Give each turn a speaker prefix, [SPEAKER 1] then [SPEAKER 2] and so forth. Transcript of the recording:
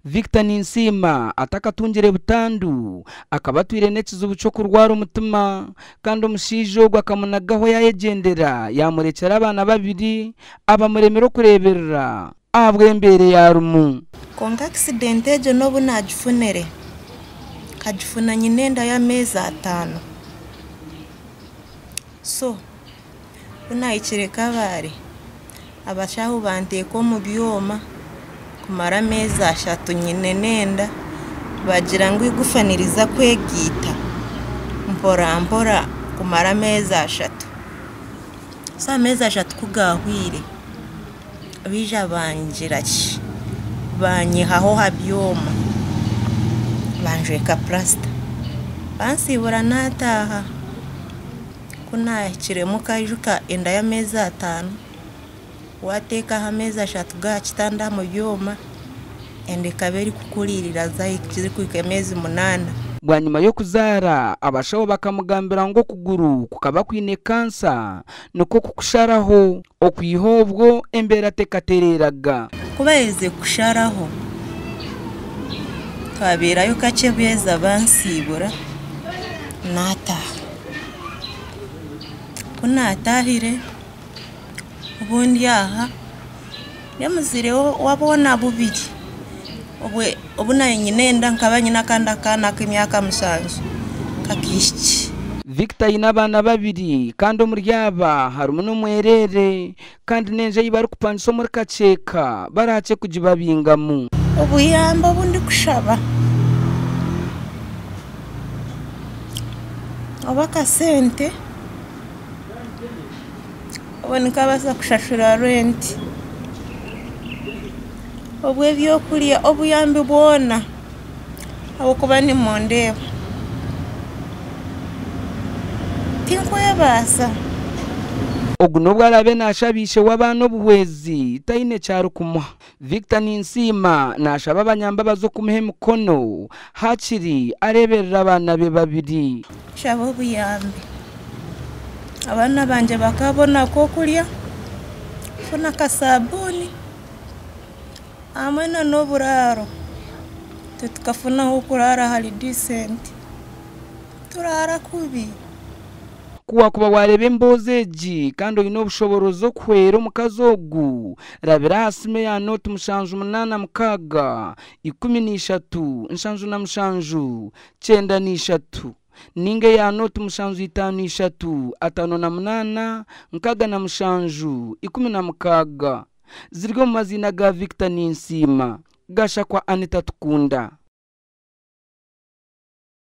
[SPEAKER 1] Victor Ninsima atakatungire butandu akabatwire nekizubu cyo kurwara umutima kandi umushijo gwakamunagaho yayegendera yamurekera abana babiri abamuremero kureberera abwembere yarumu
[SPEAKER 2] konga accident ejo no bunagifunere kagifuna nyinenda ya mezi 5 so bunayikireka bari abashaho banteko mu byoma kumara mezi 3 nyine nenda bagira ngo igufaniriza kwegita mpora kumara mezi 3 sa mezi 3 kugahwire bija banjiraki banyihaho habyoma banjweka plasta bansibura nataha kuna kiremo kajuka enda ya mezi 5 wateka hamezi 3 gakitanda mu byoma ende kaberi kukulirira zayi kiri kwikemezi 8
[SPEAKER 1] bwanyuma yo kuzara abashaho bakamugambira ngo kuguru kukaba kwine kansa nuko kukusharaho okwihobwo embera tekatereraga
[SPEAKER 2] kubeze kusharaho twabirayo kace beza bansibura nata kunatahire ubundi aha yamuzireho wabona bubiri obuna nyinenda nkabanyina kanda kana kimyaka musanzu kakishiki
[SPEAKER 1] Victor inabana babiri kandi umuryaba harumu no mwerere kandi nenje yibari kupanisa muri kaceka barace kujibabingamu
[SPEAKER 2] obuyamba bundi kushaba abaka sente abonika basa kushashura rent obwe byo kulia obuyambi bwona abo kuba ni mondeba tinkwebasa
[SPEAKER 1] ogunobwa arabe nashabishe wabano buwezi taine cyaro kumwa Victor Ninsima nashaba abanyamba bazo kumuhe mukono hakiri areberera abana be babiri
[SPEAKER 2] shabo buyambi abana banje bakabona ko kulia funa kasabuni amena no buraro tukafuna ho kurara hali decent turara kubi
[SPEAKER 1] kuba warebe mbozeji kandi oyino bushoborozo kwera mukazogu rabira hasime ya noti mushanju 8 mukaga 13 nshanju na mushanju 93 ninge ya noti mushanju 53 atano na 8 mukaga na mushanju 10 mukaga zirgo mazina ga Victor Ninsima gasha kwa Anita Tukunda.